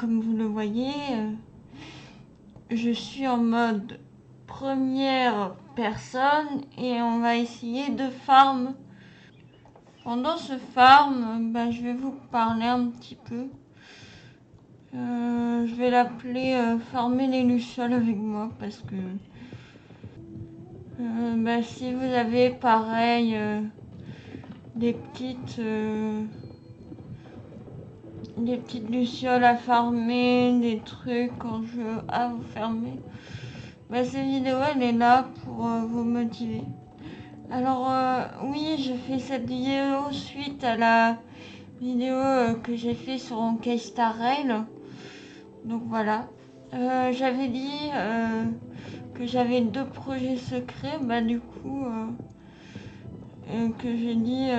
comme vous le voyez, je suis en mode première personne et on va essayer de farm. Pendant ce farm, je vais vous parler un petit peu. Je vais l'appeler farmer les lucioles avec moi parce que si vous avez pareil des petites lucioles à farmer, des trucs en jeu à vous fermer, cette vidéo elle est là pour vous motiver. Alors oui, je fais cette vidéo suite à la vidéo que j'ai fait sur Keystar Rail. Donc voilà. J'avais dit que j'avais 2 projets secrets, du coup que j'ai dit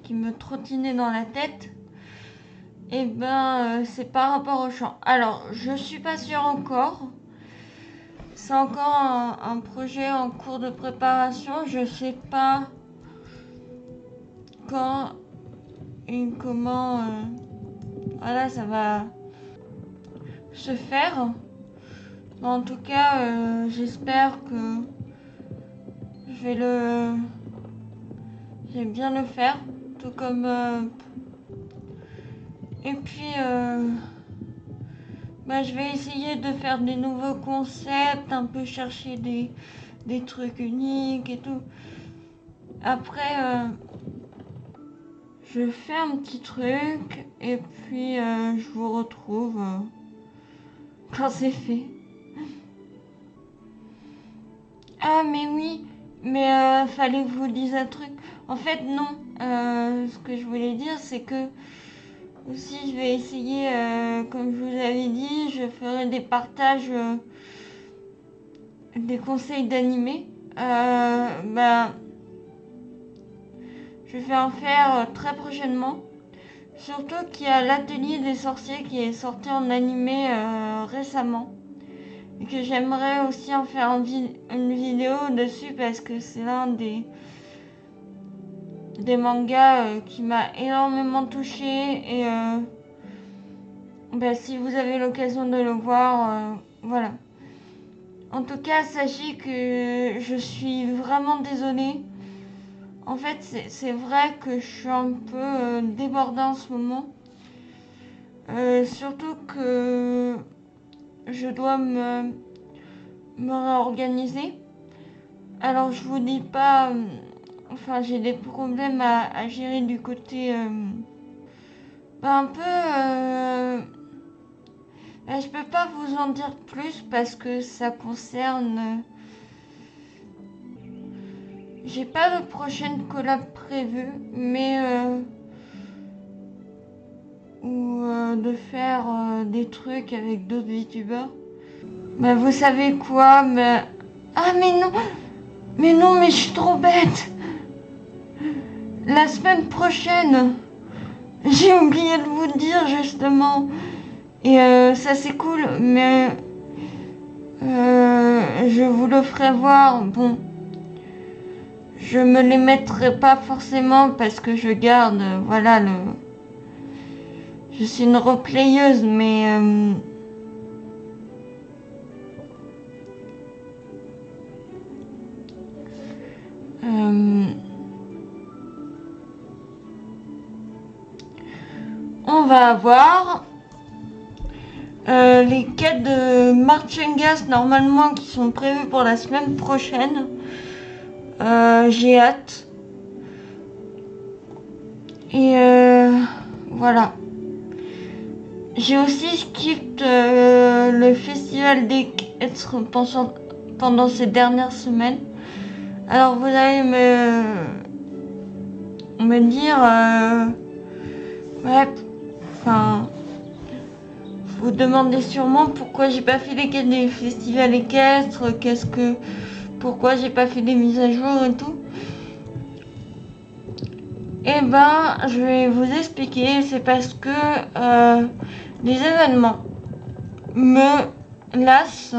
qui me trottinaient dans la tête. Et c'est par rapport au chant. Alors je suis pas sûre encore. C'est encore un projet en cours de préparation. Je sais pas quand et comment ça va se faire. Mais en tout cas, j'espère que je vais bien le faire. Tout comme et puis je vais essayer de faire des nouveaux concepts, un peu chercher des trucs uniques et tout. Après, je fais un petit truc et puis je vous retrouve quand c'est fait. Ah mais oui, mais fallait que je vous dise un truc. En fait non, ce que je voulais dire c'est que aussi je vais essayer, comme je vous avais dit, je ferai des partages, des conseils d'animé. Je vais en faire très prochainement. Surtout qu'il y a l'atelier des sorciers qui est sorti en animé récemment. Et que j'aimerais aussi en faire une vidéo dessus parce que c'est l'un des mangas qui m'a énormément touchée. Et si vous avez l'occasion de le voir, voilà. En tout cas, sachez que je suis vraiment désolée. En fait, c'est vrai que je suis un peu débordée en ce moment. Surtout que je dois me réorganiser. Alors, je vous dis pas... j'ai des problèmes à gérer du côté... un peu... je peux pas vous en dire plus parce que ça concerne... J'ai pas de prochaine collab prévue, mais de faire des trucs avec d'autres youtubeurs. Vous savez quoi, mais... Ah mais non, mais je suis trop bête. La semaine prochaine, j'ai oublié de vous dire justement. Et ça c'est cool, mais je vous le ferai voir. Bon, je me les mettrai pas forcément parce que je garde, je suis une replayeuse, mais on va avoir les quêtes de Marchengas normalement qui sont prévues pour la semaine prochaine. J'ai hâte. Et voilà. J'ai aussi skippé le festival des quêtes pendant ces dernières semaines. Alors vous allez me dire vous demandez sûrement pourquoi j'ai pas fait les quêtes des festivals équestres, pourquoi j'ai pas fait des mises à jour et tout. Je vais vous expliquer, c'est parce que les événements me lassent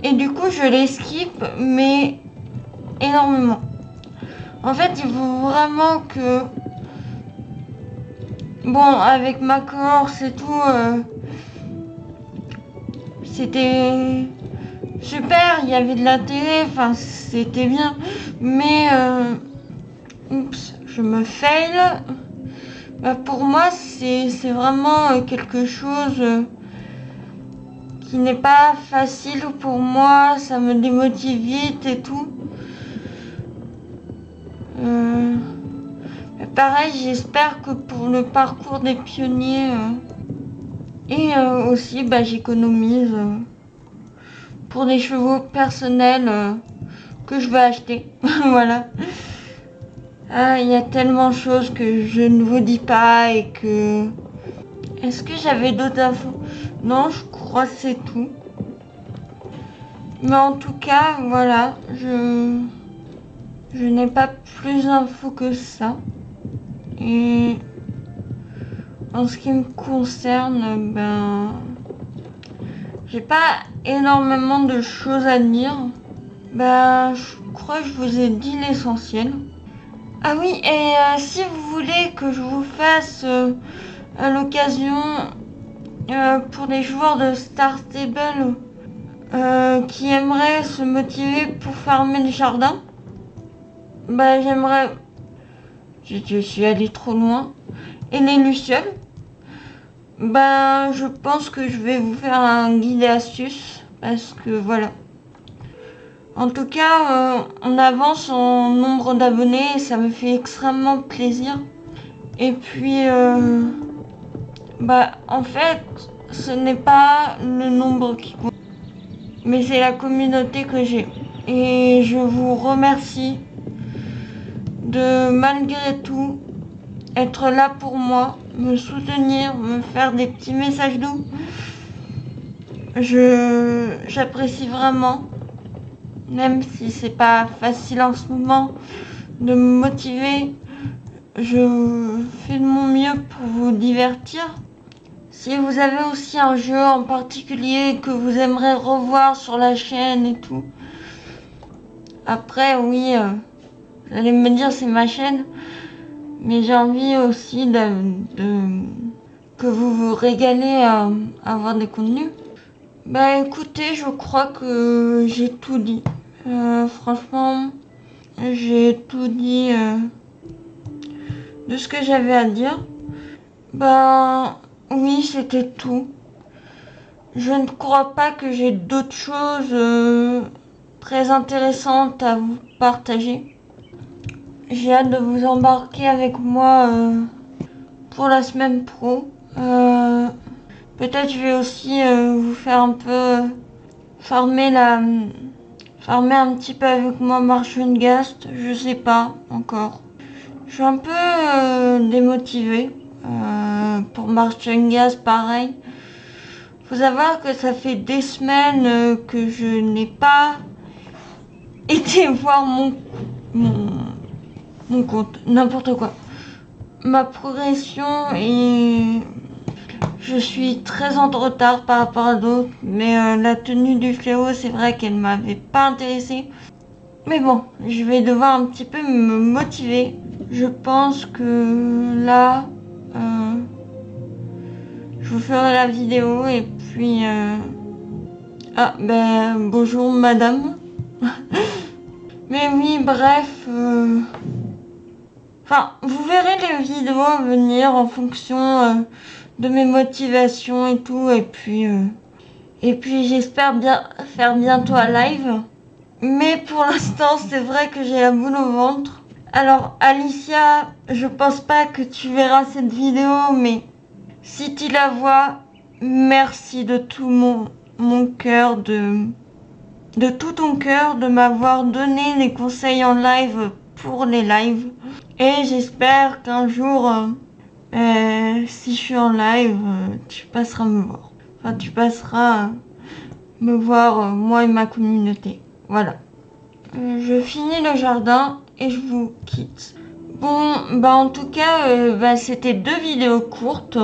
et du coup je les skip, mais énormément. En fait, il faut vraiment que Bon, avec ma cohorte et tout, c'était super, il y avait de la télé, enfin c'était bien. Mais, oups, je me fail. Bah, pour moi, c'est vraiment quelque chose qui n'est pas facile pour moi, ça me démotive vite et tout. Pareil, j'espère que pour le parcours des pionniers et aussi j'économise pour des chevaux personnels que je veux acheter. Voilà. Ah, il y a tellement de choses que je ne vous dis pas et que... Est-ce que j'avais d'autres infos? Non, je crois que c'est tout. Mais en tout cas, voilà, je n'ai pas plus d'infos que ça. Et en ce qui me concerne, j'ai pas énormément de choses à dire. Je crois que je vous ai dit l'essentiel. Ah oui, et si vous voulez que je vous fasse à l'occasion pour les joueurs de Star Stable qui aimeraient se motiver pour farmer le jardin, j'aimerais... Je suis allée trop loin. Et les lucioles, je pense que je vais vous faire un guide et astuces parce que voilà. En tout cas, on avance en nombre d'abonnés et ça me fait extrêmement plaisir. Et puis, en fait, ce n'est pas le nombre qui compte, mais c'est la communauté que j'ai. Et je vous remercie de malgré tout être là pour moi, me soutenir, me faire des petits messages doux. J'apprécie vraiment, même si c'est pas facile en ce moment de me motiver. Je fais de mon mieux pour vous divertir. Si vous avez aussi un jeu en particulier que vous aimeriez revoir sur la chaîne et tout. Après, oui, vous allez me dire c'est ma chaîne. Mais j'ai envie aussi que vous vous régalez à avoir des contenus. Écoutez, je crois que j'ai tout dit. Franchement, j'ai tout dit de ce que j'avais à dire. Oui, c'était tout. Je ne crois pas que j'ai d'autres choses très intéressantes à vous partager. J'ai hâte de vous embarquer avec moi pour la semaine pro. Peut-être je vais aussi vous faire un peu farmer un petit peu avec moi Marchengast. Je sais pas encore. Je suis un peu démotivée pour Marchengast, pareil. Faut savoir que ça fait des semaines que je n'ai pas été voir mon compte, n'importe quoi. Ma progression et je suis très en retard par rapport à d'autres, mais la tenue du fléau, c'est vrai qu'elle m'avait pas intéressée. Mais bon, je vais devoir un petit peu me motiver. Je pense que là, je vous ferai la vidéo et puis... bonjour madame. Mais oui, bref... vous verrez les vidéos à venir en fonction de mes motivations et tout. Et puis j'espère bien faire bientôt un live. Mais pour l'instant, c'est vrai que j'ai la boule au ventre. Alors Alicia, je pense pas que tu verras cette vidéo, mais si tu la vois, merci de tout mon cœur, de tout ton cœur, de m'avoir donné des conseils en live pour les lives. Et j'espère qu'un jour, si je suis en live, tu passeras me voir. Enfin, tu passeras me voir, moi et ma communauté. Voilà. Je finis le jardin et je vous quitte. Bon, en tout cas, c'était 2 vidéos courtes.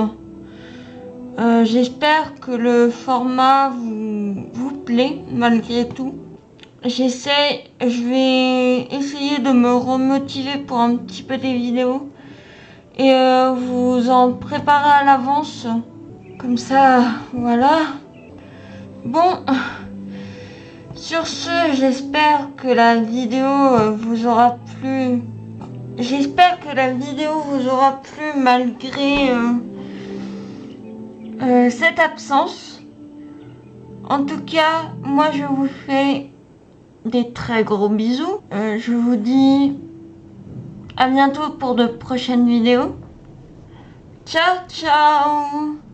J'espère que le format vous plaît malgré tout. Je vais essayer de me remotiver pour un petit peu des vidéos. et vous en préparez à l'avance. Comme ça, voilà. Bon, sur ce, j'espère que la vidéo vous aura plu. J'espère que la vidéo vous aura plu malgré cette absence. En tout cas, moi je vous fais des très gros bisous. Je vous dis à bientôt pour de prochaines vidéos. Ciao, ciao!